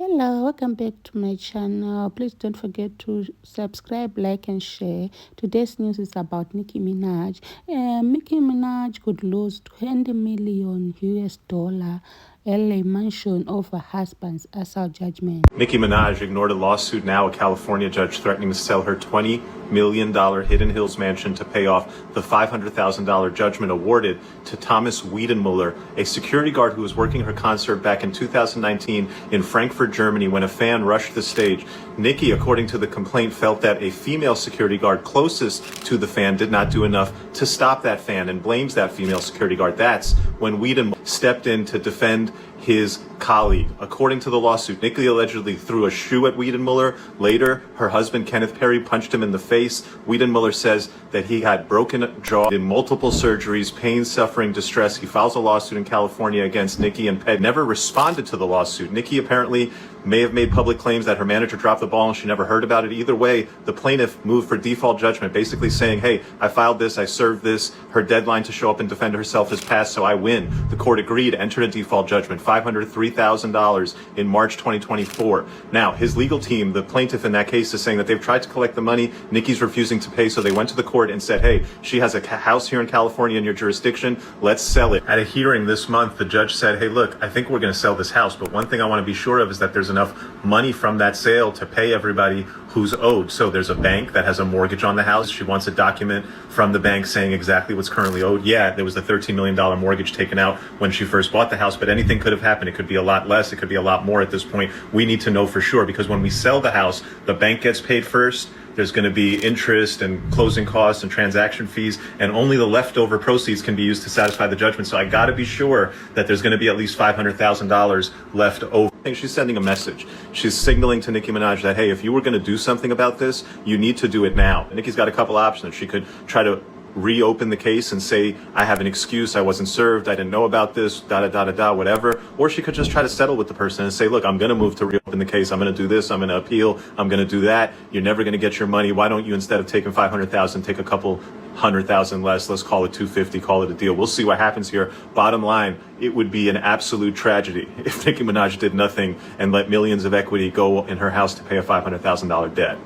Hello, welcome back to my channel. Please don't forget to subscribe, like, and share. Today's news is about Nicki Minaj. Nicki Minaj could lose 20 million US dollar L.A Mansion over husband's assault judgment. Nicki Minaj ignored a lawsuit, now a California judge threatening to sell her $20 million Hidden Hills mansion to pay off the $500,000 judgment awarded to Thomas Wiedenmuller, a security guard who was working her concert back in 2019 in Frankfurt, Germany, when a fan rushed the stage. Nicki, according to the complaint, felt that a female security guard closest to the fan did not do enough to stop that fan and blames that female security guard. That's when Wiedenmuller stepped in to defend his colleague. According to the lawsuit, Nicki allegedly threw a shoe at Wiedenmuller. Later, her husband, Kenneth Perry, punched him in the face. Wiedenmuller says that he had broken jaw, in multiple surgeries, pain, suffering, distress. He files a lawsuit in California against Nicki, and Ped never responded to the lawsuit. Nicki apparently may have made public claims that her manager dropped the ball and she never heard about it. Either way, the plaintiff moved for default judgment, basically saying, hey, I filed this, I served this, her deadline to show up and defend herself has passed, so I win. The court agreed, entered a default judgment, $503,000 in March 2024. Now, his legal team, the plaintiff in that case, is saying that they've tried to collect the money. Nicki's refusing to pay, so they went to the court and said, hey, she has a house here in California in your jurisdiction, let's sell it. At a hearing this month, the judge said, hey, look, I think we're going to sell this house, but one thing I want to be sure of is that there's enough money from that sale to pay everybody who's owed. So there's a bank that has a mortgage on the house. She wants a document from the bank saying exactly what's currently owed. Yeah, there was a $13 million mortgage taken out when she first bought the house, but anything could have happened. It could be a lot less. It could be a lot more at this point. We need to know for sure, because when we sell the house, the bank gets paid first. There's going to be interest and closing costs and transaction fees, and only the leftover proceeds can be used to satisfy the judgment. So I got to be sure that there's going to be at least $500,000 left over. I think she's sending a message. She's signaling to Nicki Minaj that, hey, if you were going to do something about this, you need to do it now. Nicki's got a couple options. She could try to reopen the case and say, I have an excuse, I wasn't served, I didn't know about this, whatever. Or she could just try to settle with the person and say, look, I'm going to move to reopen the case, I'm going to do this, I'm going to appeal, I'm going to do that, you're never going to get your money. Why don't you, instead of taking $500,000, take a couple $100,000 less, let's call it $250, call it a deal. We'll see what happens here. Bottom line, it would be an absolute tragedy if Nicki Minaj did nothing and let millions of equity go in her house to pay a $500,000 debt.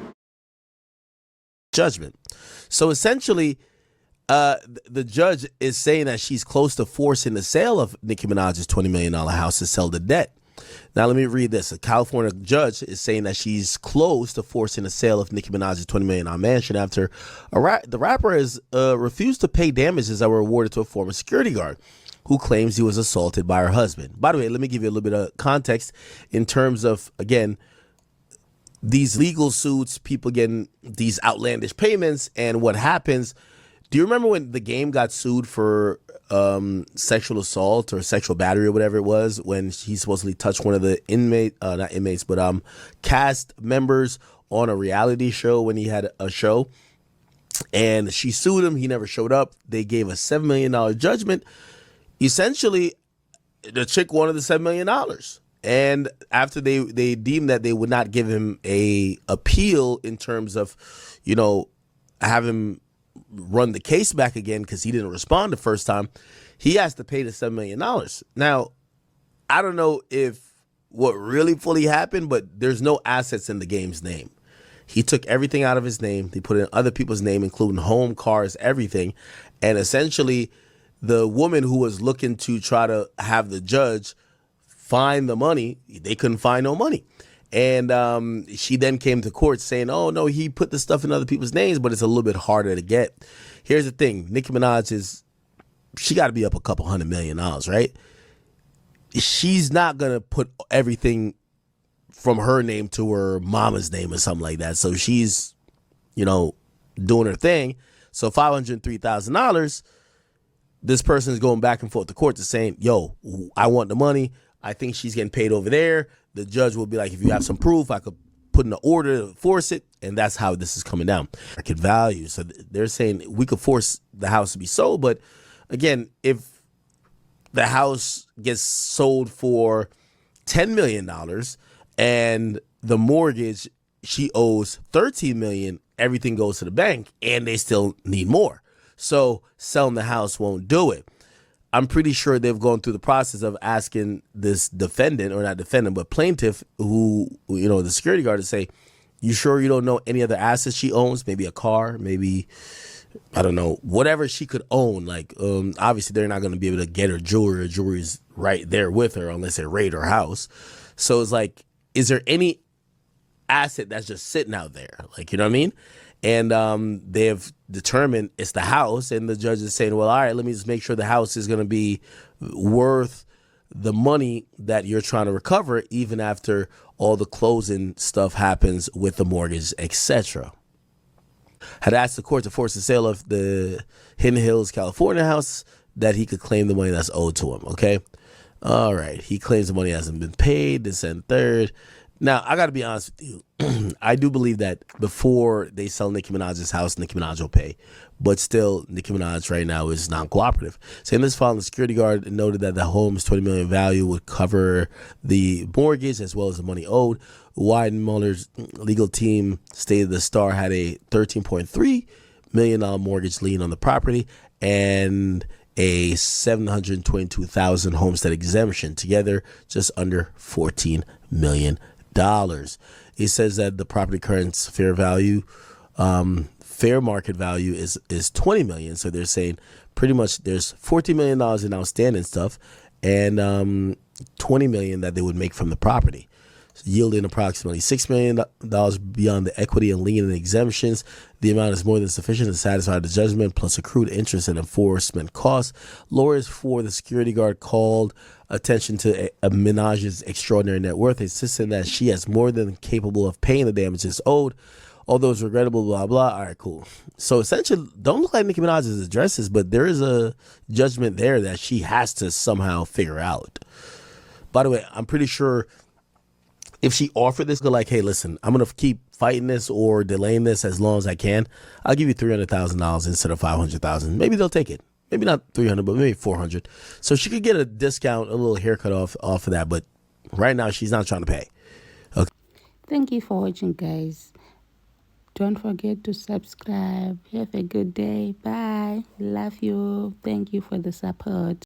Judgment. So essentially, the judge is saying that she's close to forcing the sale of Nicki Minaj's $20 million house to sell the debt. Now, let me read this. A California judge is saying that she's close to forcing the sale of Nicki Minaj's $20 million mansion after the rapper has refused to pay damages that were awarded to a former security guard who claims he was assaulted by her husband. By the way, let me give you a little bit of context in terms of, again, these legal suits, people getting these outlandish payments, and what happens. Do you remember when the Game got sued for sexual assault or sexual battery or whatever it was, when he supposedly touched one of the cast members on a reality show when he had a show, and she sued him. He never showed up. They gave a $7 million judgment. Essentially, the chick wanted the $7 million. And after they deemed that they would not give him a appeal in terms of, have him run the case back again because he didn't respond the first time, he has to pay the $7 million. Now, I don't know if what really fully happened, but there's no assets in the Game's name. He took everything out of his name. He put it in other people's name, including home, cars, everything. And essentially, the woman who was looking to try to have the judge find the money, they couldn't find no money. And she then came to court saying, oh, no, he put the stuff in other people's names, but it's a little bit harder to get. Here's the thing. Nicki Minaj she got to be up a couple $100 million, right? She's not going to put everything from her name to her mama's name or something like that. So she's, doing her thing. So $503,000, this person is going back and forth to court to saying, yo, I want the money. I think she's getting paid over there. The judge will be like, if you have some proof, I could put in an order to force it. And that's how this is coming down. Market value. So they're saying we could force the house to be sold. But again, if the house gets sold for $10 million and the mortgage, she owes $13 million, everything goes to the bank and they still need more. So selling the house won't do it. I'm pretty sure they've gone through the process of asking this defendant, or not defendant, but plaintiff, who, the security guard, to say, you sure you don't know any other assets she owns? Maybe a car, maybe, I don't know, whatever she could own. Like, obviously they're not going to be able to get her jewelry. Her jewelry's right there with her unless they raid her house. So it's like, is there any asset that's just sitting out there? Like, you know what I mean? And they've determined it's the house, and the judge is saying, well, all right, let me just make sure the house is going to be worth the money that you're trying to recover, even after all the closing stuff happens with the mortgage, etc. Had asked the court to force the sale of the Hidden Hills, California house, that he could claim the money that's owed to him. Okay. All right. He claims the money hasn't been paid, this and third. Now, I got to be honest with you. I do believe that before they sell Nicki Minaj's house, Nicki Minaj will pay. But still, Nicki Minaj right now is non-cooperative. Saying this, following, the security guard noted that the home's $20 million value would cover the mortgage as well as the money owed. Weidenmuller's legal team stated the star had a $13.3 million mortgage lien on the property and a $722,000 homestead exemption, together just under $14 million. He says that the property current fair value, fair market value is $20 million. So they're saying pretty much there's $14 million in outstanding stuff, and $20 million that they would make from the property, yielding approximately $6 million beyond the equity and lien and exemptions. The amount is more than sufficient to satisfy the judgment, plus accrued interest and enforcement costs. Lawyers for the security guard called attention to Minaj's extraordinary net worth, insisting that she is more than capable of paying the damages owed, although it's regrettable, blah, blah. All right, cool. So essentially, don't look like Nicki Minaj's addresses, but there is a judgment there that she has to somehow figure out. By the way, I'm pretty sure if she offered this, go like, hey, listen, I'm going to keep fighting this or delaying this as long as I can, I'll give you $300,000 instead of $500,000. Maybe they'll take it. Maybe not 300, but maybe 400. So she could get a discount, a little haircut off of that. But right now, she's not trying to pay. Okay. Thank you for watching, guys. Don't forget to subscribe. Have a good day. Bye. Love you. Thank you for the support.